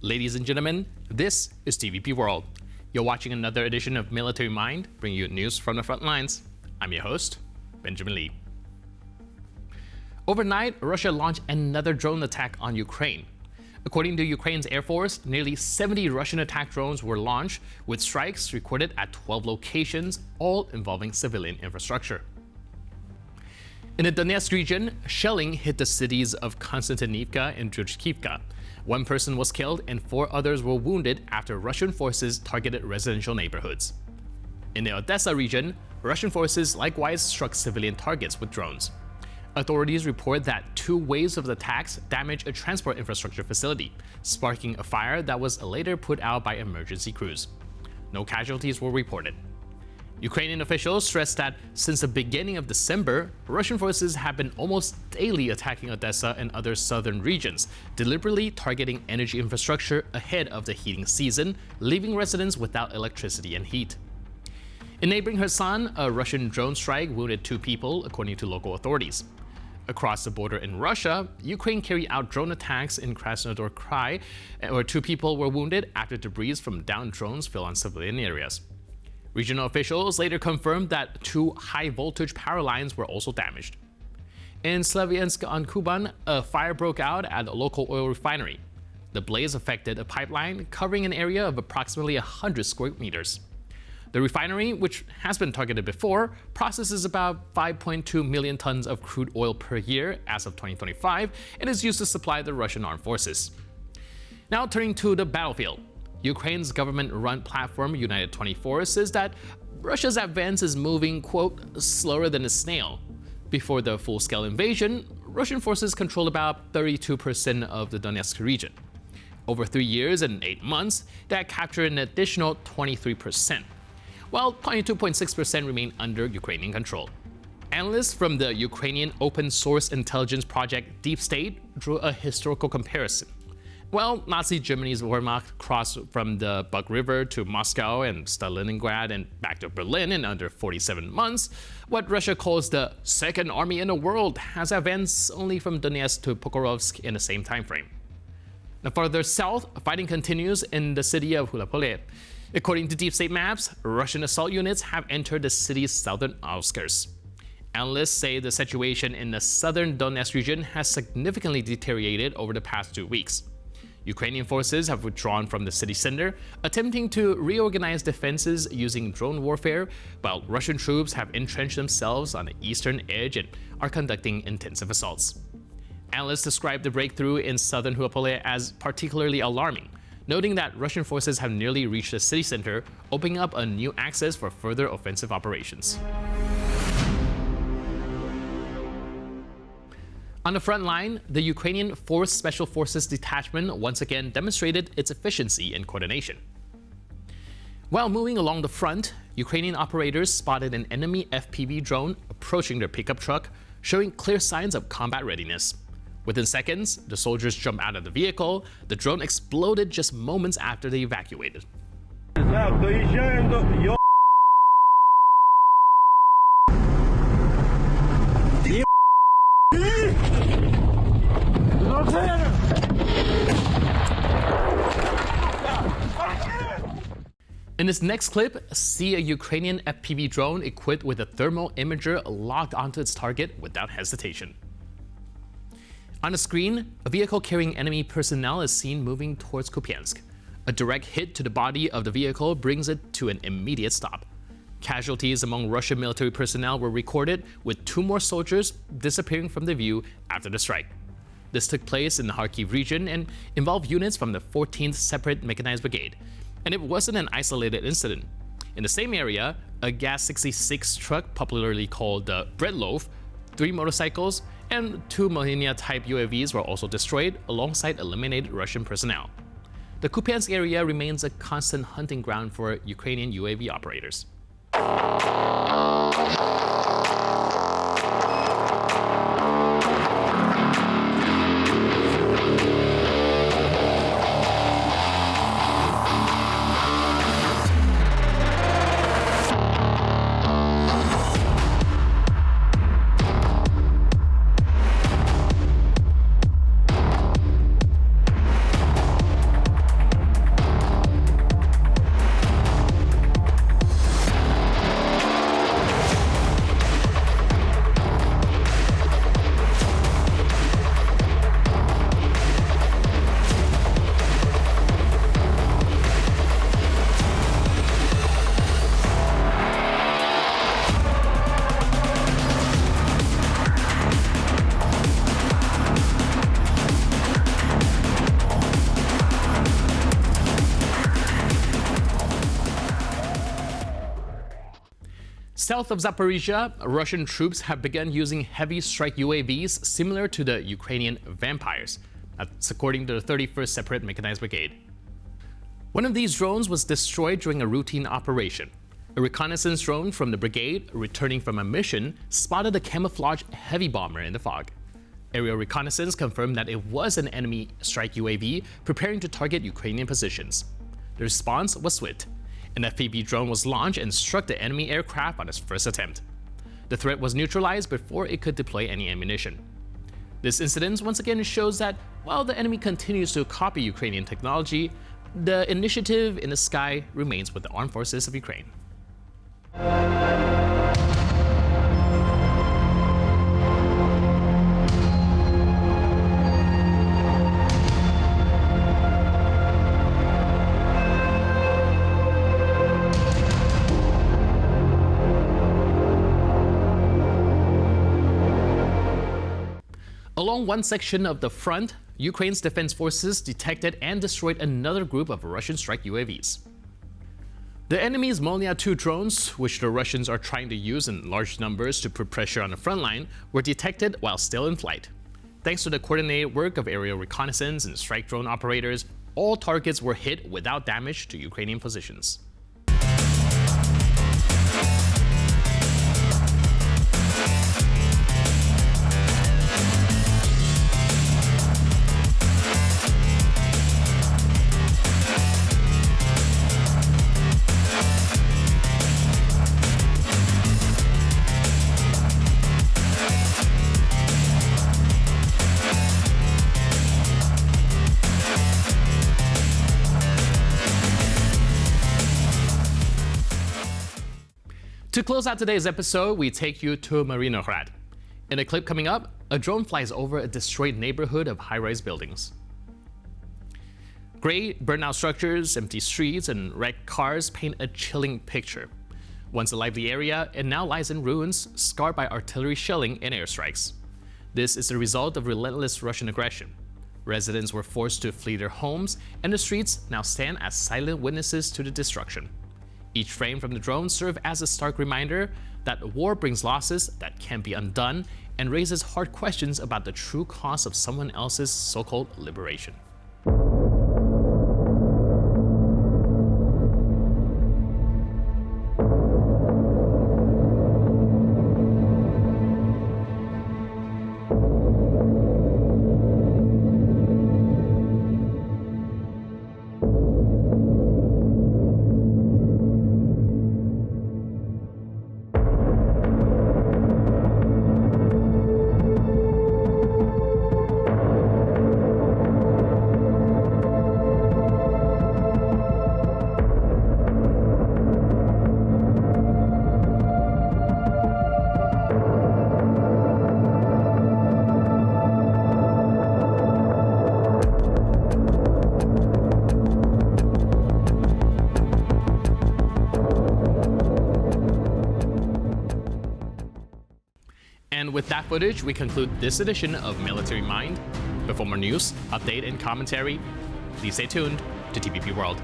Ladies and gentlemen, this is TVP World. You're watching another edition of Military Mind, bringing you news from the front lines. I'm your host, Benjamin Lee. Overnight, Russia launched another drone attack on Ukraine. According to Ukraine's Air Force, nearly 70 Russian attack drones were launched, with strikes recorded at 12 locations, all involving civilian infrastructure. In the Donetsk region, shelling hit the cities of Konstantinivka and Druzhkivka. One person was killed and 4 others were wounded after Russian forces targeted residential neighborhoods. In the Odessa region, Russian forces likewise struck civilian targets with drones. Authorities report that 2 waves of attacks damaged a transport infrastructure facility, sparking a fire that was later put out by emergency crews. No casualties were reported. Ukrainian officials stressed that since the beginning of December, Russian forces have been almost daily attacking Odessa and other southern regions, deliberately targeting energy infrastructure ahead of the heating season, leaving residents without electricity and heat. In neighboring Kherson, a Russian drone strike wounded 2 people, according to local authorities. Across the border in Russia, Ukraine carried out drone attacks in Krasnodar Krai, where 2 people were wounded after debris from downed drones fell on civilian areas. Regional officials later confirmed that 2 high-voltage power lines were also damaged. In Slaviansk on Kuban, a fire broke out at a local oil refinery. The blaze affected a pipeline covering an area of approximately 100 square meters. The refinery, which has been targeted before, processes about 5.2 million tons of crude oil per year as of 2025 and is used to supply the Russian armed forces. Now turning to the battlefield. Ukraine's government-run platform United 24 says that Russia's advance is moving, quote, slower than a snail. Before the full-scale invasion, Russian forces controlled about 32% of the Donetsk region. Over 3 years and 8 months, they had captured an additional 23%, while 22.6% remain under Ukrainian control. Analysts from the Ukrainian open-source intelligence project Deep State drew a historical comparison. Well, Nazi Germany's Wehrmacht crossed from the Bug River to Moscow and Stalingrad and back to Berlin in under 47 months. What Russia calls the second army in the world has advanced only from Donetsk to Pokrovsk in the same time frame. Now, further south, fighting continues in the city of Hulapole. According to Deep State maps, Russian assault units have entered the city's southern outskirts. Analysts say the situation in the southern Donetsk region has significantly deteriorated over the past 2 weeks. Ukrainian forces have withdrawn from the city center, attempting to reorganize defenses using drone warfare, while Russian troops have entrenched themselves on the eastern edge and are conducting intensive assaults. Analysts describe the breakthrough in southern Hulapole as particularly alarming, noting that Russian forces have nearly reached the city center, opening up a new access for further offensive operations. On the front line, the Ukrainian 4th Special Forces Detachment once again demonstrated its efficiency and coordination. While moving along the front, Ukrainian operators spotted an enemy FPV drone approaching their pickup truck, showing clear signs of combat readiness. Within seconds, the soldiers jumped out of the vehicle. The drone exploded just moments after they evacuated. In this next clip, see a Ukrainian FPV drone equipped with a thermal imager locked onto its target without hesitation. On the screen, a vehicle carrying enemy personnel is seen moving towards Kupiansk. A direct hit to the body of the vehicle brings it to an immediate stop. Casualties among Russian military personnel were recorded, with 2 more soldiers disappearing from the view after the strike. This took place in the Kharkiv region and involved units from the 14th Separate Mechanized Brigade. And it wasn't an isolated incident. In the same area, a Gas-66 truck, popularly called the Bread Loaf, 3 motorcycles, and 2 Molniya-type UAVs were also destroyed alongside eliminated Russian personnel. The Kupiansk area remains a constant hunting ground for Ukrainian UAV operators. South of Zaporizhia, Russian troops have begun using heavy strike UAVs similar to the Ukrainian Vampires. That's according to the 31st Separate Mechanized Brigade. One of these drones was destroyed during a routine operation. A reconnaissance drone from the brigade, returning from a mission, spotted a camouflaged heavy bomber in the fog. Aerial reconnaissance confirmed that it was an enemy strike UAV preparing to target Ukrainian positions. The response was swift. An FPV drone was launched and struck the enemy aircraft on its first attempt. The threat was neutralized before it could deploy any ammunition. This incident once again shows that while the enemy continues to copy Ukrainian technology, the initiative in the sky remains with the armed forces of Ukraine. Along one section of the front, Ukraine's defense forces detected and destroyed another group of Russian strike UAVs. The enemy's Molniya-2 drones, which the Russians are trying to use in large numbers to put pressure on the front line, were detected while still in flight. Thanks to the coordinated work of aerial reconnaissance and strike drone operators, all targets were hit without damage to Ukrainian positions. To close out today's episode, we take you to Marinograd. In a clip coming up, a drone flies over a destroyed neighborhood of high-rise buildings. Gray, burnt-out structures, empty streets, and wrecked cars paint a chilling picture. Once a lively area, it now lies in ruins, scarred by artillery shelling and airstrikes. This is the result of relentless Russian aggression. Residents were forced to flee their homes, and the streets now stand as silent witnesses to the destruction. Each frame from the drone serves as a stark reminder that war brings losses that can't be undone and raises hard questions about the true cost of someone else's so-called liberation. And with that footage, we conclude this edition of Military Mind. But for more news, update, and commentary, please stay tuned to TPP World.